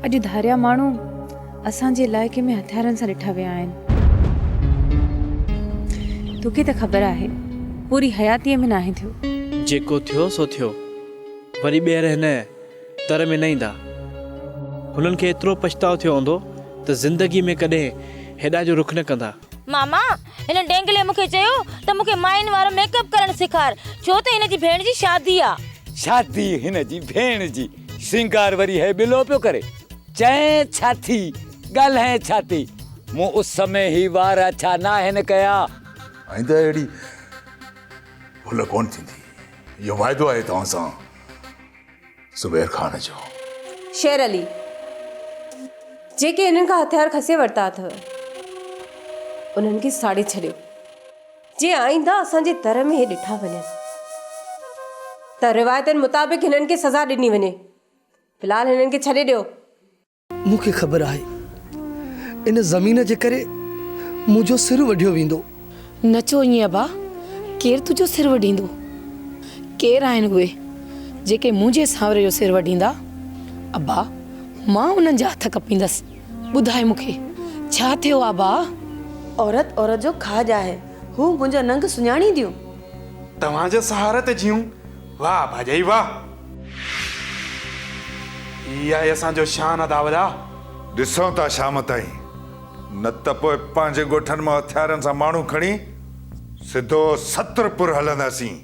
अॼु धारिया माण्हू असांजे इलाइक़े में हथियारनि सां ॾिठा विया आहिनि। तोखे त ख़बर आहे पूरी हयातीअ में नाहे थियो। जेको थियो सो थियो, वरी ॿीहर हिन दर में न ईंदा। हुननि खे एतिरो पछताव थियो हूंदो त ज़िंदगी में कॾहिं हेॾा जो रुख न कंदा। मामा हिन डेंगले मूंखे चयो त मूंखे माइन वारो मेकअप करण सिखार, छो त हिन जी भेण जी शादी आहे। शादी हिन जी भेण जी, श्रृंगार वरी है बिलो पियो करे। चए छाती ॻाल्हाए छाती, मूं उस समय ही वार अच्छा ना हिन कया। आइंदा अहिड़ी भुल कोन थींदी। इहो वाइदो आहे तव्हां सां ज़ुबैर खान जो। शेर अली, जेके इन्हनि खां हथियार खसे वरिता अथव उन्हनि खे साड़े छॾियो। जे आईंदा असांजे दर में हे ॾिठा वञनि त रिवायतनि मुताबिक़ हिननि खे सज़ा ॾिनी वञे। फ़िलहाल हिननि खे छॾे ॾियो। मूंखे ख़बर आहे इन ज़मीन जे करे मुंहिंजो सिर वढियो वेंदो। न चो ईअं अबा, केरु तुंहिंजो सिर वढींदो? केरु आहिनि उहे जेके मुंहिंजे सावरे जो सिर वढींदा? अबा मां उन्हनि जा हथ कपींदसि। ॿुधाए मूंखे छा थियो अबा? औरत औरत जो खाज आहे, हू मुंहिंजा नंग सुञाणी दियूं। तव्हांजे सहारे ते जियूं। वाह भाॼई वाह, इहा आहे असांजो शान अदावरा। ॾिसूं था शाम ताईं, न त पोइ पंहिंजे ॻोठनि मां हथियारनि सां माण्हू खणी सिधो सतरपुर हलंदासीं।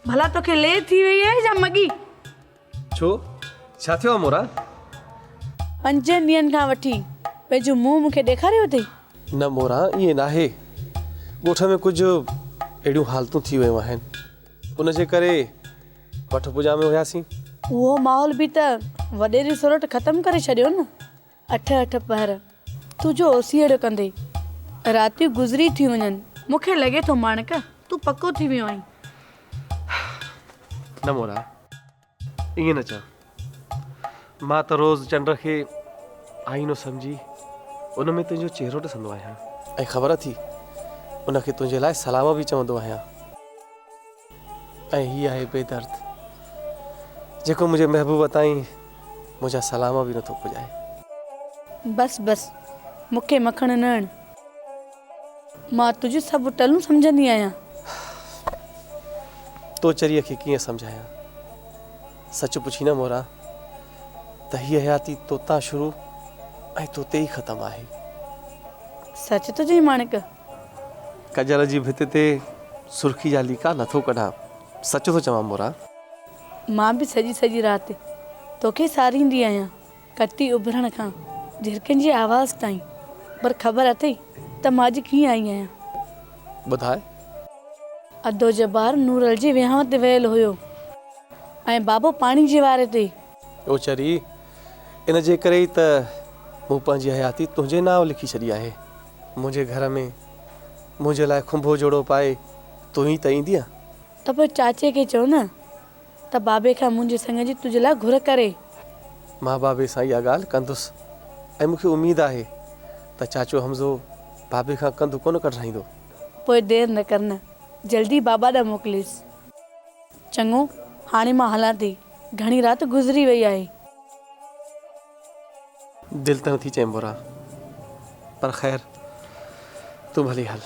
भला तोखे ले थी वई है या मगी? छो छा थियो मोरा? 5 ॾींहंनि खां वठी पंहिंजो मुंहुं मूंखे ॾेखारियो अथई। न मोरा, ईअं नाहे। ॻोठ में कुझु अहिड़ियूं हालतूं थी वियूं आहिनि, उनजे करे वठ पूजा में हुयासीं। उहो माहौल बि त वॾेरी सोरठ ख़तमु करे छॾियो न। 8 पहर तुंहिंजो ओसीअड़ो कंदे रातियूं गुज़री थी वञनि। मूंखे लॻे थो माणिक तूं पको थी वियो आहीं। न मोरा, ईअं न चओ। मां त रोज़ चंड खे आईनो सम्झी उन में तुंहिंजो चहिरो ॾिसंदो आहियां, ऐं ख़बर थी उनखे तुंहिंजे लाइ सलाम बि चवंदो आहियां। ऐं हीअ आहे बेदर्द जेको मुंहिंजे महबूब ताईं मुंहिंजा सलाम बि नथो पुॼाए। बस मूंखे मखण न हण। मां तुंहिंजूं सभु टलूं सम्झंदी आहियां। तो चरीअ खे कीअं सम्झायां? सच पुछी न मोरा, त हीअ हयाती तोतां शुरू ऐं तोते ई ख़तमु आहे। सच तो चई माणिक। कजर जी भित ते सुर्खी जा लीका नथो कढां, सच थो चवां मोरा। मां बि सॼी राति तोखे सारींदी आहियां, कटी उभरण खां झिरकनि जी आवाज़ ताईं। पर ख़बर अथई त मां अॼु कीअं आई आहियां? ॿुधाए। अदो जबार नूरल जे विहांव ते वियल हुयो ऐं बाबो पाणी जे वारे ते। ओ चरी, इन जे करे ई त मूं पंहिंजी हयाती तुंहिंजे नाव लिखी छॾी आहे। मुंहिंजे घर में मुंहिंजे लाइ खुंभो जोड़ो पाए तूं ई त ईंदीअ। त पोइ चाचे खे चओ न त बाबे खां मुंहिंजे संग जी तुंहिंजे लाइ घुर करे। मां बाबे सां इहा ॻाल्हि कंदुसि, ऐं मूंखे उमेदु आहे त चाचो हमज़ो बाबे खां कंधु कोन कढाईंदो। पोइ देरि न करना, जल्दी बाबा ॾांहुं मोकिलिस। चङो, हाणे मां हलां थी, घणी राति गुज़री वई आहे। दिलि त नथी चए मोरा, पर ख़ैर तूं भली हल।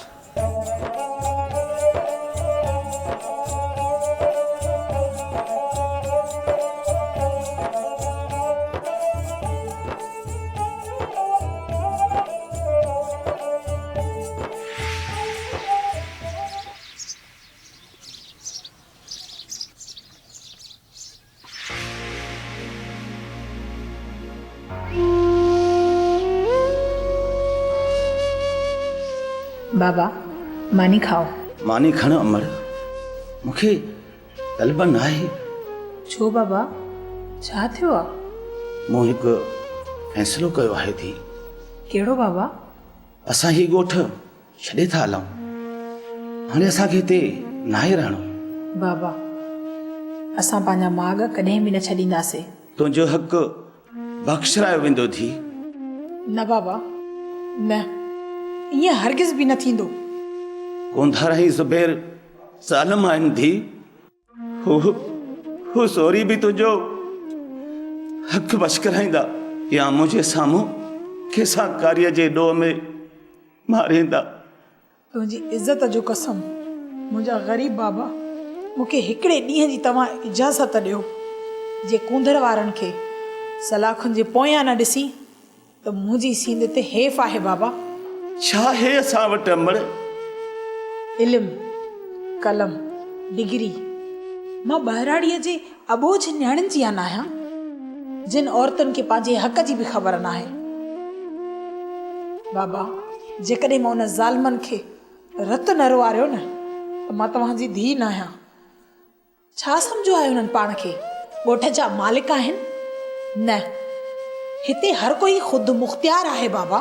बाबा मानी खाओ। मानी खण अमर, मूंखे तलबन आहे छो बाबा छा थियो आहे? मूं हिकु फ़ैसिलो कयो आहे थी। कहिड़ो बाबा? असां ही ॻोठ छॾे था हलूं। हाणे असांखे हिते नाहे रहणो। बाबा असां पंहिंजा माॻ कॾहिं बि न छॾींदासीं। तुंहिंजो हक़ बख़्शरायो वेंदो थी। न बाबा न, ईअं हरगिज़ बि न थींदो। कोंधार ऐं ज़ुबैर ज़ालिम आहिनि थी। हू सोरी बि तुंहिंजो हक़ बश कराईंदा या मुंहिंजे साम्हूं कंहिंसां कार्य जे ॾोह में मारींदा। तुंहिंजी इज़त जो कसम मुंहिंजा ग़रीब बाबा, मूंखे हिकिड़े ॾींहं जी तव्हां इजाज़त ॾियो। जे कूंदड़ वारनि खे सलाखुनि जे पोयां न ॾिसी त मुंहिंजी सींद ते हेफ़ आहे बाबा। छा आहे असां वटि अमड़? इल्मु, कलम, डिग्री। मां ॿहिराड़ीअ जे अबोझ न्याणियुनि जी आन आहियां, जिन औरतुनि खे पंहिंजे हक़ जी बि ख़बर न आहे। बाबा जेकॾहिं मां उन ज़ालिमनि खे रत न रोआरियो न त मां तव्हांजी धीउ न आहियां। छा सम्झो आहे उन्हनि पाण खे ॻोठ जा मालिक आहिनि? न, हिते हर कोई ख़ुदि मुख़्तियार आहे बाबा।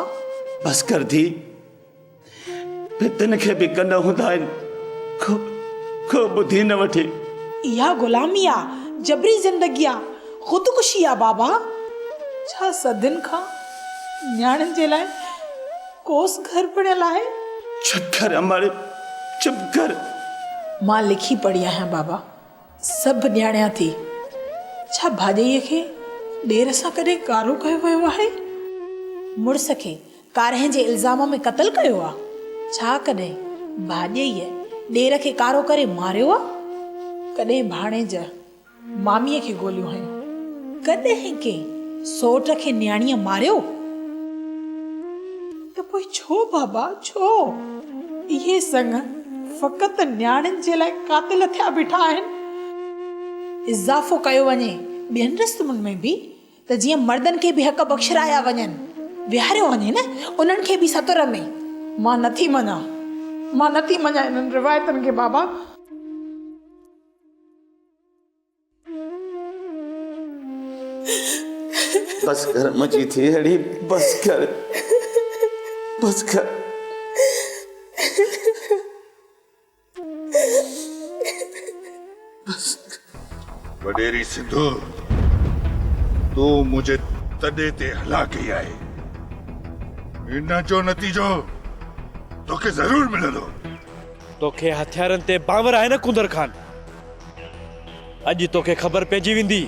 बस कर थी। फितन खे बि कन हूंदा आहिनि, को ॿुधी न वठे। इहा ग़ुलामी आहे, जबरी ज़िंदगी आहे, ख़ुदकुशी आहे बाबा। छा सदियुनि खां न्याणियुनि जे लाइ कोस घर बणियल आहे? चुप कर अमर, चुप कर। मां लिखी पढ़ी आहियां बाबा, सभु ॼाणियां थी। छा भाॼईअ खे ॾेर सां कॾहिं कारो कयो वियो आहे? मुड़ुस खे कारहे जे इल्ज़ाम में क़तल कयो आहे? छा कॾहिं भाॼईअ ॾेर खे कारो करे मारियो आहे? कॾहिं भाणेज मामीअ खे गोलियूं हयूं? कॾहिं कंहिं सोट खे न्याणीअ मारियो? त पोइ छो बाबा छो? इहे संग फ़क़ति न्याणियुनि जे लाइ कातिल थिया बीठा आहिनि। इज़ाफ़ो कयो वञे ॿियनि रस्मनि में बि त जीअं मर्दनि खे बि हक़ बख़्शराया वञनि, विहारियो वञे न उन्हनि खे बि सतर में। मां नथी मञा इन्हनि रिवायतनि खे बाबा। बस कर मुंहिंजी थी अड़ी, बस कर, बस कर। वडेरी सिंधु, तू मुझे तॾे ते हला कई आहे। इन जो नतीजो तोखे ज़रूर मिलंदो। तोखे हथियारनि ते बांवर आहे न कुंदर खान। अॼु तोखे ख़बर पइजी वेंदी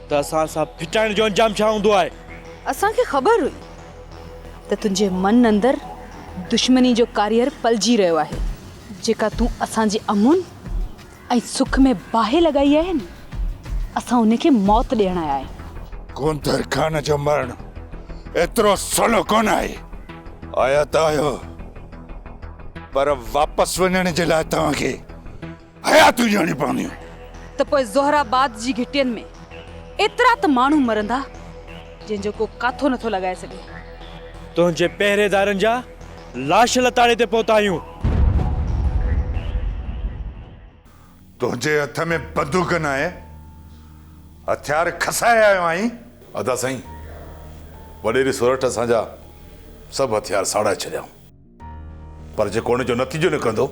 त असां सां फिटाइण जो अंजाम छा हूंदो आहे। असांखे ख़बर हुई त तुंहिंजे मन अंदर दुश्मनी जो कारियर पलजी रहियो आहे, जेका तूं असांजे अमुन ऐं सुख में बाहि लॻाई आहे न, असां उनखे मौत ॾियण आया आहियूं। कुंदर खान जो मरण एतिरो सवलो कोन आहे। आया त आयो, पर वापसि वञण जे लाइ तव्हांखे हयातूं ॾियणी पवंदियूं। त पोइ ज़ोहराबाद जी घिटियुनि में एतिरा त माण्हू मरंदा जंहिंजो को काथो नथो लॻाए सघे। तुंहिंजे पहिरेदारनि जा लाश लताड़े ते पहुता आहियूं। तुंहिंजे हथ में बंदूक न आहे, हथियार खसाए आयो आहीं। अदा साईं, वॾेरी सोरठ असांजा सभु हथियार साड़ाए छॾियाऊं, पर जेको उन जो नतीजो निकिरंदो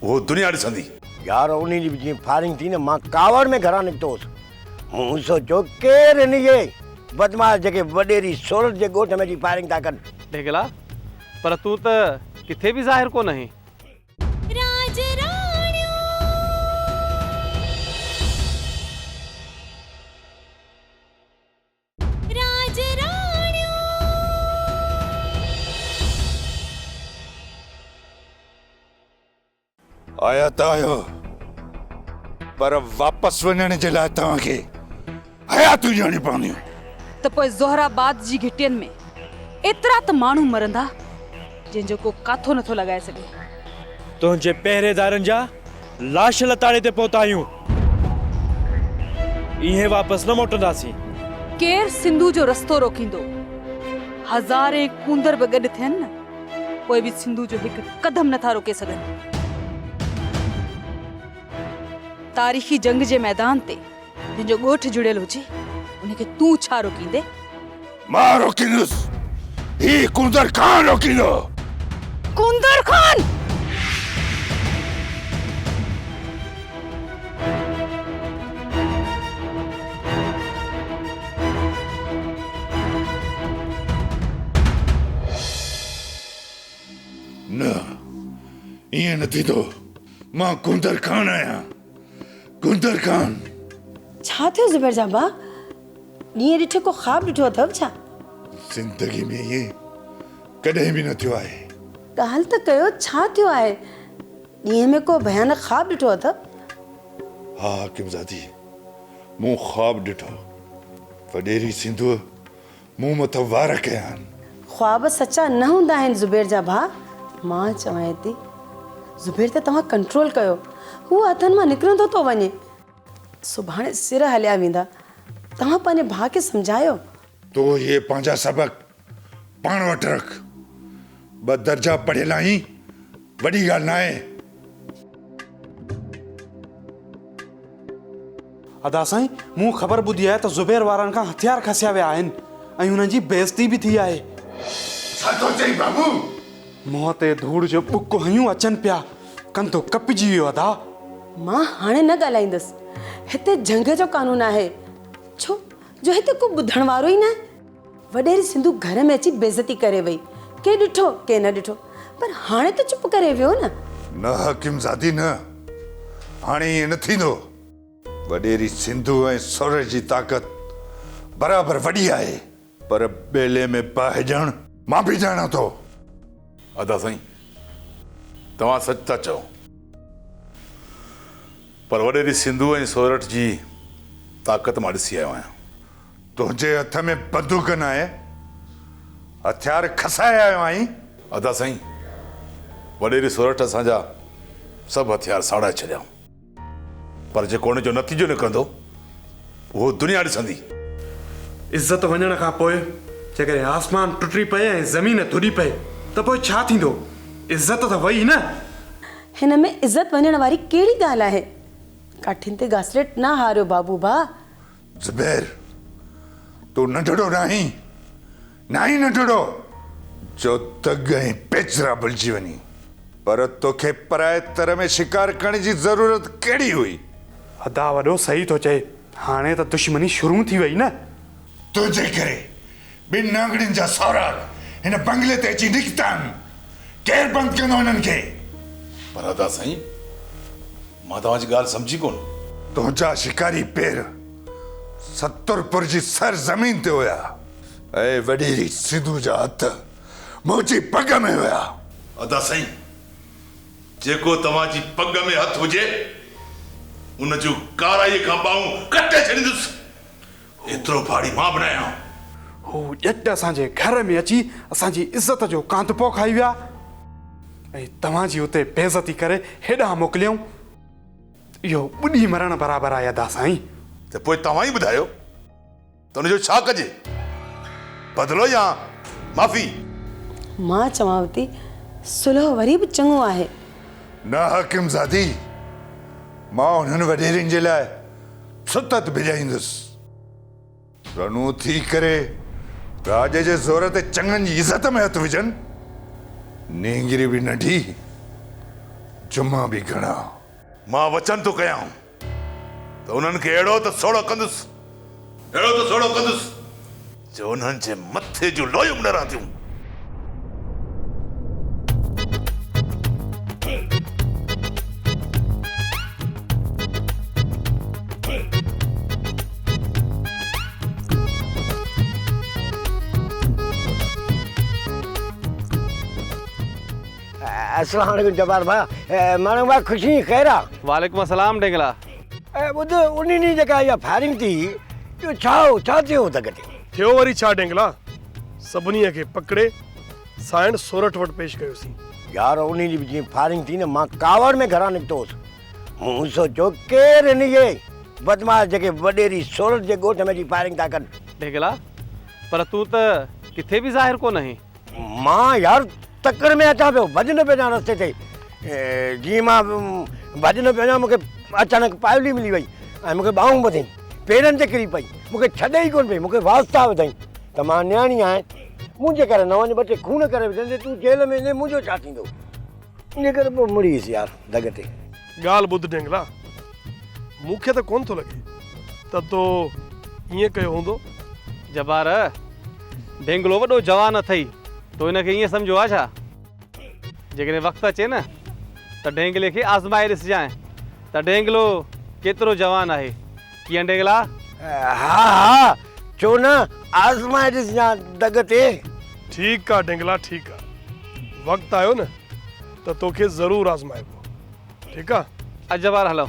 उहो दुनिया ॾिसंदी। यार उन जी जीअं फायरिंग थी न, मां कावड़ में घरां निकितोसि। मूं सोचियो केरु इन जे बदमाश जेके वॾेरी सोरठ जे ॻोठ में जी फायरिंग था कनि। ढेगला, पर तूं त किथे बि ज़ाहिर कोन आहीं। आया त आयो, पर वापसि वञण जे लाइ तव्हांखे हयातूं ॾियणी पवंदियूं। त पोइ ज़ोहराबाद जी घिटियुनि में एतिरा त माण्हू मरंदा जंहिंजो को काथो नथो लॻाए सघे। तुंहिंजे पहिरेदारनि जा लाश लताड़े ते पहुता आहियूं। इहे वापसि न मोटंदासीं। केरु सिंधु जो रस्तो रोकींदो? हज़ारे कूंदर बि गॾु थियनि न, पोइ बि सिंधु जो हिकु कदम नथा रोके सघनि। तारीख़ी जंग जे मैदान ते जंहिंजो ॻोठ जुड़ियल हुजे उनखे तूं छा रोकींदे? मां रोकींदुसि, ही कुंदर खान रोकींदो। कुंदर खान! न, ईअं न थींदो। मां कुंदर खान आहियां, कुंदर खान। छा थियो ज़ुबैर जा बा? ॾींहं ॾिठे को ख़्वाब ॾिठो अथव छा? जिंदगी में ये कॾहिं बि न थियो आहे। ॻाल्हि त कयो, छा थियो आहे? ॾींहं में को भयानक ख़्वाब ॾिठो अथव? हा हाकिमज़ादी, मूं ख़्वाब ॾिठो। वॾेरी सिंधू मूं मथां वार कया आहिनि। ख़्वाब सचा न हूंदा आहिनि ज़ुबैर जा भा। मां चवां थी ज़ुबैर ते तव्हां कंट्रोल कयो, हू हथनि मां निकिरंदो थो वञे। सुभाणे सिर हलिया वेंदा। तव्हां पंहिंजे भाउ खे सम्झायो। तो ये पंहिंजा सबक पाण वटि रख। 2 दर्जा पढ़ियल आहीं, वॾी ॻाल्हि न आहे। अदा साईं, मूं ख़बर ॿुधी आहे त ज़ुबैर वारनि खां हथियार खसिया विया आहिनि ऐं हुननि जी बेइज़ती बि थी आहे। छा थो चई बाबू? मुंहं ते धूड़ जो बुक हयूं अचनि पिया, कंधो कपिजी वियो अदा। मां हाणे न ॻाल्हाईंदसि। हिते जंग जो कानून आहे, छो जो हिते को ॿुधण वारो ई न आहे। वॾेरी सिंधू घर में अची बेइज़ती करे वई। के ॾिठो के न ॾिठो, पर हाणे त चुप करे वियो न। न हाकिमज़ादी न, हाणे ईअं न थींदो। वॾेरी सिंधू ऐं सौर जी ताक़त बराबरि वॾी आहे, पर ॿेले में पाहिजण मां बि ॼाणा थो। अदा साईं, तव्हां सच था चओ, पर वॾेरी सिंधू ऐं सोरठ जी ताक़त मां ॾिसी आयो आहियां। तुंहिंजे हथ में बंदूक न आहे, हथियार खसाए आयो आहीं। अदा साईं, वॾेरी सोरठ असांजा सभु हथियार साड़ाए छॾिया, पर जेको उन जो नतीजो निकिरंदो उहो दुनिया ॾिसंदी। इज़त वञण खां पोइ जेकॾहिं आसमान टुटी पए ऐं ज़मीन धुॾी पए त पोइ छा थींदो? इज़त त वई न। हिन में इज़त वञण वारी कहिड़ी ॻाल्हि आहे? काठिन ते घासलेट न हारियो बाबू भा। ज़ुबैर, तूं नंढड़ो नाहीं, नाहीं नंढड़ो जो तग ऐं पेचरा भुलिजी वञी। पर तोखे पराए तर में शिकार करण जी ज़रूरत कहिड़ी हुई? अदा वॾो सही थो चए, हाणे त दुश्मनी शुरू थी वई न। तुंहिंजे करे 2 नांगड़ियुनि जा सौरा हिन बंगले ते अची निकिता आहिनि। केरु बंदि कंदो हिननि खे? पर अदा साईं, मां तव्हांजी ॻाल्हि सम्झी कोन। तुंहिंजा शिकारी पेर 70 जी सर ज़मीन ते हुया ऐं वॾेरी सिंधू जा हथ मुंहिंजी पग में हुया। अदा साईं, जेको तव्हांजी पग में हथ हुजे उन जूं काराई खां ॿाहूं कटे छॾींदुसि। एतिरो भाड़ी मां बनाया। हू ॼट असांजे घर में अची असांजी इज़त जो कांतपो खाई विया ऐं तव्हांजी उते बेइज़ती करे हेॾां मोकिलियऊं। इहो ॿुॾी मरण बराबरि आहे अदा साईं। त पोइ तव्हां ई ॿुधायो त हुनजो छा कजे? बदिलो या माफ़ी? मां चवां थी सुलह वरी बि चङो आहे। न हाकिमज़ादी, मां हुननि वॾेरियुनि जे लाइ सुतत भिॼाईंदुसि। रणू थी करे राज जे ज़ोर ते चङनि जी इज़त में हथ विझनि। नींगिरी बि नंढी, जुमा बि घणा। मां वचन थो कयां त उन्हनि खे अहिड़ो त सोड़ो कंदुसि, अहिड़ो त सोड़ो कंदुसि जो उन्हनि जे मथे जूं लोयूं न रहंदियूं। अस्सलाम वालेकुम जब्बार भाई। माण्हू भाई खुशी ख़ैर आहे? वालेकुम अस्सलाम डेंगला। ॿुध, उन ॾींहुं जेका इहा फायरिंग थी, इहो छा थियो त गॾु? थियो वरी छा डेंगला, सभिनी खे पकड़े साइण सोरठ वटि पेश कयोसीं। यार उन ॾींहुं जीअं फायरिंग थी न, मां कावड़ में घरां निकितो हुउसि। मूं सोचियो केरु इन जे बदमाश जेके वॾेरी सोरठ जे ॻोठ में जी फायरिंग था कनि। डेंगला, पर तूं त किथे बि ज़ाहिर कोन आहीं। मां यार तकड़ में अचां पियो, भॼंदो पियो वञा रस्ते ते। जीअं मां भॼंदो पियो वञा, मूंखे अचानक पायली मिली वई ऐं मूंखे ॿाहूं ॿधियईं। पेरनि ते किरी पई मूंखे छॾे ई कोन पई मूंखे वास्ता वधाई त मां न्याणी आहियां मुंहिंजे करे न वञ 2 टे खून करे विझंदे तूं जेल में ईंदे मुंहिंजो छा थींदो इन करे पोइ मुड़ीसि यार दग ते ॻाल्हि ॿुध ढेंगला मूंखे त कोन थो लॻे त तो ईअं कयो हूंदो। जबार ढेंगलो वॾो जवान अथई तो हिनखे ईअं सम्झो आहे छा? जेकॾहिं वक़्तु अचे न त ढेंगले खे आज़माए ॾिसजांइ त ढेंगलो केतिरो जवान आहे। कीअं ढेंगला? हा छो न आज़माए ॾिसजां दग ते। ठीकु आहे ढेंगला ठीकु आहे वक़्तु आयो न त तोखे ज़रूरु आज़माइबो ठीकु आहे। अजबार हलो।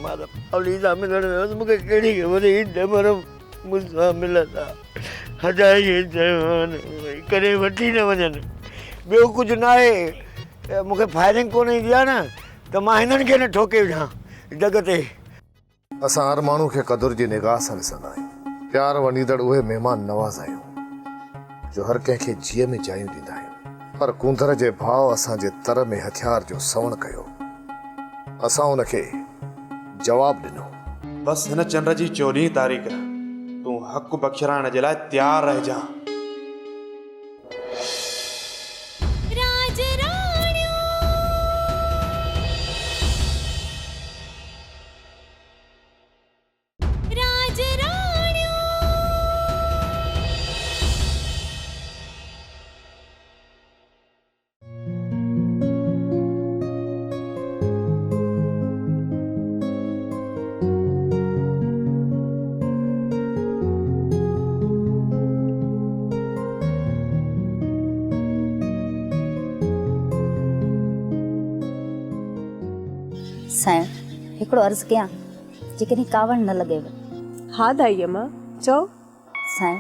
मां त पवली सां मिलण वियुसि मूंखे कहिड़ी ख़बर ही डमर मूंसां मिलंदा हजाई चयो करे वठी न वञनि ॿियो कुझु न आहे मूंखे फायरिंग कोन ईंदी आहे न त मां हिननि खे न ठोके विझां जॻ ते। असां हर माण्हू खे क़दुर जी निगाह सां ॾिसंदा आहियूं प्यार वंडीदड़ उहे महिमान नवाज़ आहियूं जो हर कंहिंखे जीअ में जायूं ॾींदा आहियूं पर कुंदर जे भाउ असांजे तर में हथियार जो सवण कयो असां उनखे जवाबु ॾिनो। बसि हिन चंड जी 14 तारीख़ तूं हक़ बख़्शराइण जे लाइ तयारु रहिजां। साईं हिकिड़ो अर्ज़ु कयां जेकॾहिं कावड़ न लॻेव। हा दाई अम्मा चओ। साईं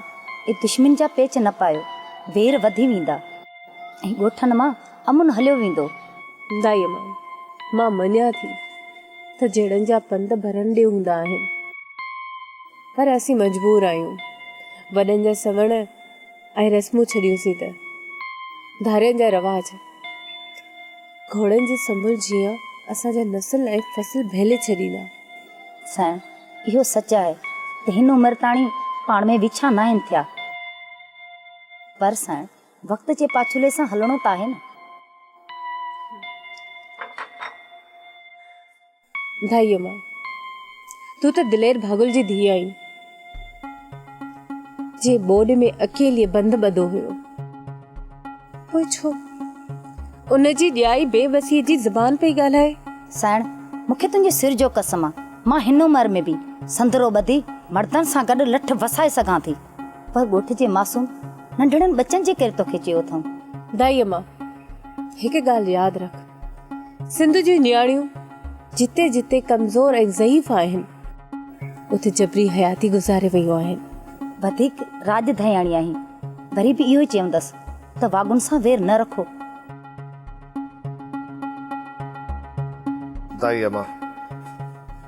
ये दुश्मन जा पेच न पायो वेर वधी वेंदा ऐं ॻोठनि मां अमुन हलियो वेंदो। दाई अम्मा मां मञा थी त जड़नि जा पंध भरण ॾे हूंदा आहिनि पर असीं मजबूर आहियूं वॾनि जा सवण ऐं रस्मूं छॾियूंसीं त धारियुनि जा रवाज घोड़नि जी संभुल जीअं असांजा नस्ल ऐं फसल भेले छॾींदा। साईं इहो सच आहे त हिन उमिरि ताणी पाण में विछा न आहिनि थिया पर साईं वक़्त जे पाछुले सां हलणो त आहे न। दाई अम्मा तूं त दिलेर भागुल जी धीउ आहीं जे बोड में अकेले बंद ॿधो हुयो पोइ छो उनजी ॼाई बेवसी जी ज़बान पई ॻाल्हाए। साईं मूंखे तुंहिंजे सिर जो कसम आहे मां हिन उमिरि में बि संदरो ॿधी मर्दनि सां गॾु लठ वसाए सघां थी पर ॻोठ जे मासूम नंढड़नि बच्चनि जे करे तोखे चयो अथऊं। दाई अम्मा हिकु ॻाल्हि यादि रख सिंध जूं न्याणियूं जिते जिते कमज़ोर ऐं ज़ईफ़ आहिनि उते जबरी हयाती गुज़ारे वियूं आहिनि। वधीक राज धयाणी आहीं वरी बि इहो ई चवंदसि त वागुनि सां वेर न रखो। दाई अम्मा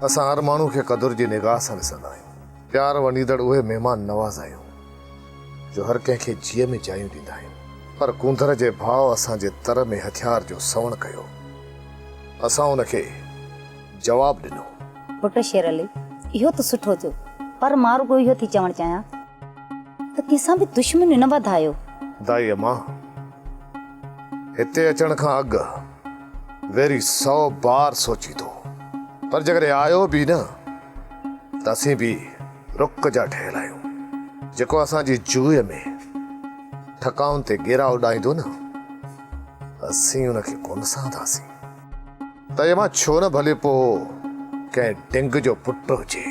असां हर माण्हू खे क़दुर जी निगाह सां ॾिसंदा आहियूं प्यार वंडीदड़ उहे महिमान नवाज़ आहियूं जो हर कंहिंखे जीअ में जायूं ॾींदा आहियूं पर कुंदर जे भाउ असांजे तर में हथियार जो सवण कयो असां उनखे जवाबु ॾिनो। पुट शेर अली इहो त सुठो थियो पर मां रुॻो इहो थी चवणु चाहियां त कंहिंसां बि दुश्मनी न वधायो। दाई अम्मा हिते अचण खां अॻु वेरी 100 बार सोची थो पर जेकॾहिं आयो बि न त असीं बि रुक जा ठहियल आहियूं जेको असांजी जूअ में ठकाउनि ते गेरा उॾाईंदो न असीं उनखे कोन सहंदासीं। त अम्मा छो न भले पोइ कंहिं ढिंग जो पुटु हुजे।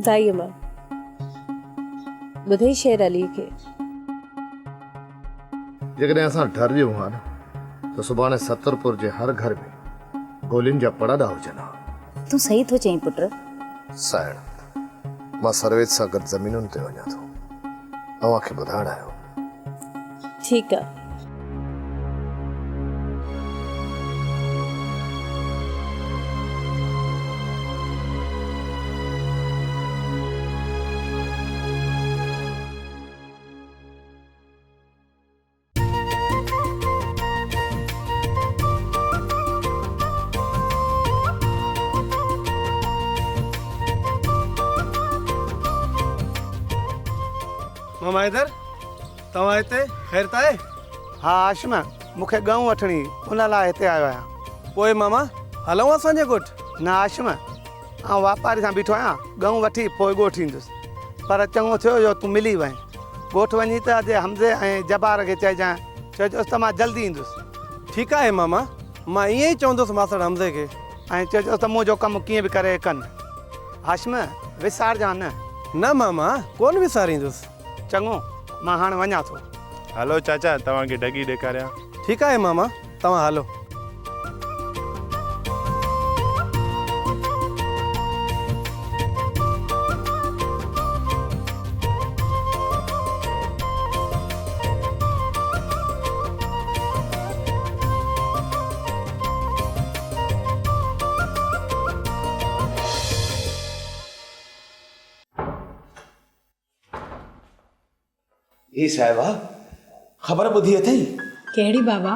दाई अम्मा ॿुधई शेर अली खे जेकॾहिं असां डरियूं हा न त सुभाणे सतरपुर जे हर घर में गोलियुनि जा पड़ाड़ा हुजनि हा। तूं सही थो चईं पुट। साइण मां सर्वेज सां गॾु ज़मीनुनि ते वञा थो तव्हांखे ॿुधाइण आयो। ठीकु आहे। मामा इधर तव्हां हिते ख़ैर त आहे? हा आशमा मूंखे गऊं वठणी उन लाइ हिते आयो आहियां। पोइ मामा हलूं असांजे ॻोठ? न आशमा आउं वापारी सां बीठो आहियां, गऊं वठी पोइ ॻोठ ईंदुसि, पर चङो थियो जो तूं मिली वएं। ॻोठ वञी त अॼु हमज़े ऐं जबार खे चइजांइ, चइजोसि त मां जल्दी ईंदुसि। ठीकु आहे मामा, मां ईअं ई चवंदुसि मासड़ हमज़े खे, ऐं चइजोसि त मुंहिंजो कमु कीअं बि करे कनि। हाशिम विसारजां न। न मामा कोन विसारींदुसि। चङो मां हाणे वञा थो। हलो चाचा तव्हांखे डगी ॾेखारियां। ठीकु आहे मामा तव्हां हलो। ई साहिबा ख़बर ॿुधी अथई? कहिड़ी बाबा?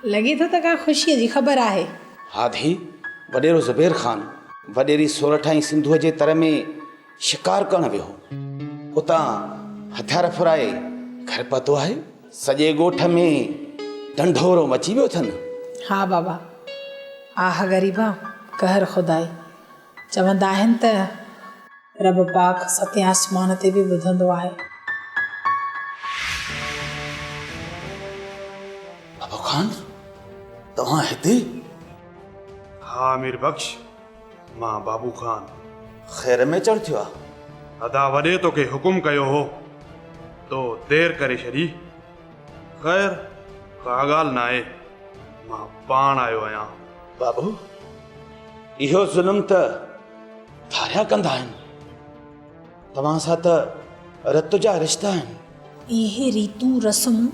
लॻे थो त का ख़ुशीअ जी ख़बर आहे। हा धी, वॾेरो ज़ुबैर ख़ान वॾेरी सोरठाई सिंधुअ जे तर में शिकार करणु वियो। उतां हथियार फुराए घर पतो आहे सॼे ॻोठ में ढंढोरो मची वियो अथनि। हा बाबा, आह ग़रीबा कहर खुदाई। चवंदा आहिनि त रब पाक सते आसमान ते बि ॿुधंदो आहे। बाबू खान तव्हां हिते? हा अमीर बख्श, मां बाबू खान। ख़ैर में चढ़ थियो आहे? अदा वॾे तोखे हुकुम कयो हो तो देर करे छॾी। ख़ैर का ॻाल्हि न आहे, मां पाण आयो आहियां। बाबू इहो ज़ुल्म त धारिया कंदा आहिनि, तव्हां सां त रत जा रिश्ता आहिनि। इहे रीतूं रस्मूं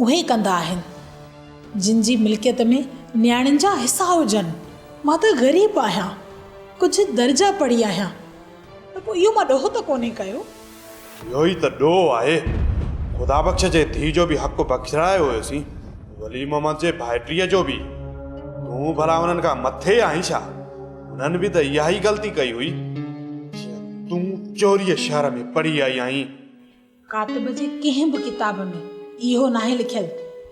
उहे कंदा आहिनि जिन जी मिल्कियत में न्याणियुनि जा हिसा हुजनि। मां त ग़रीब आहियां, कुझु दर्जा पढ़ी आहियां, त पोइ इहो मां ॾोहो त कोन्हे कयो। इहो ई त ॾोह आहे। ख़ुदा बख़्श जे धीउ जो बि हक़ु बख़्शरायो हुयोसीं, वली मोहम्मद जे भाइटीअ जो बि। तूं भला उन्हनि खां मथे आहीं छा? उन्हनि बि त इहा ई ग़लती कई हुई। तूं चोरीअ शहर में पढ़ी आई आहीं। कातिब जे कंहिं बि किताब में इहो नाहे लिखियलु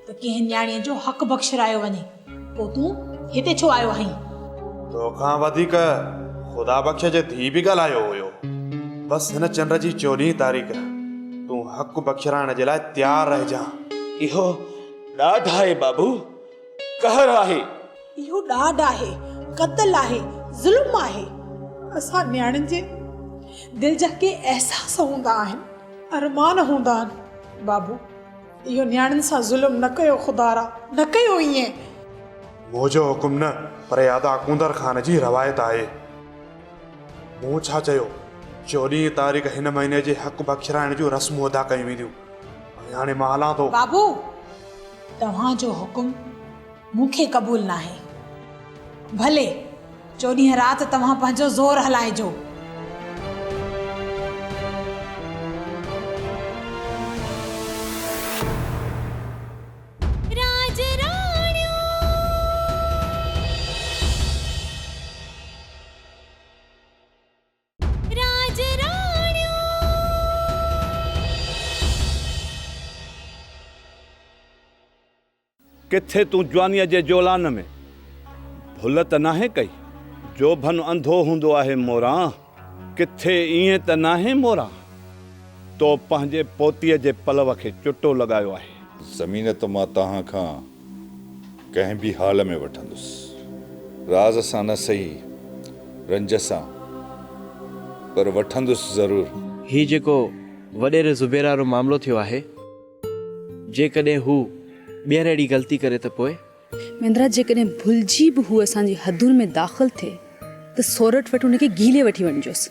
त कंहिं न्याणीअ जो हक़ु बख़्शरायो वञे। पोइ तूं हिते छो आयो आहीं? तोखां वधीक ख़ुदा बख़्श जे धीउ बि ॻाल्हायो हुयो। बसि हिन चंड जी 14 तारीख़ तूं हक़ु बख़्शराइण जे लाइ तयारु रहिजां। इहो ॾाढ आहे बाबू, कहर आहे। इहो ॾाढ आहे, क़त्ल आहे, ज़ुल्म आहे। असां न्याणियुनि जे दिलि जा के अहसास हूंदा आहिनि, अरमान हूंदा आहिनि। बाबू इहो न्याणियुनि सां ज़ुल्म न कयो, ख़ुदारा न कयो ईअं। मुंहिंजो हुकुम न, पर अदा कुंदर ख़ान जी रवायत आहे। मूं छा चयो? 14 तारीख़ हिन महीने जे हक़ बख़्शराइण जूं रस्मूं अदा कयूं वेंदियूं। हाणे मां हलां थो। बाबू तव्हांजो हुकुम मूंखे क़बूल न आहे। भले 14 राति तव्हां पंहिंजो ज़ोर हलाइजो। किथे तूं जवानीअ जे जोलान में भुल त नाहे कई? जो भन अंधो हूंदो आहे मोरां, किथे ईअं त नाहे मोरां? तो पंहिंजे पोतीअ जे पलव खे चुटो लॻायो आहे। ज़मीन त मां तव्हां खां कंहिं बि हाल में वठंदुसि, राज़ सां न सही, रंज सां, पर वठंदुसि ज़रूरु। ही जेको वॾेरे ज़ुबैर वारो मामिलो थियो आहे, जेकॾहिं हू ॿीहर अहिड़ी ग़लती करे त पोइ? मेंद्रा जेकॾहिं भुलिजी बि हू असांजी हदुनि में दाख़िल थिए त सोरठ वटि हुनखे गीले वठी वञिजोसि।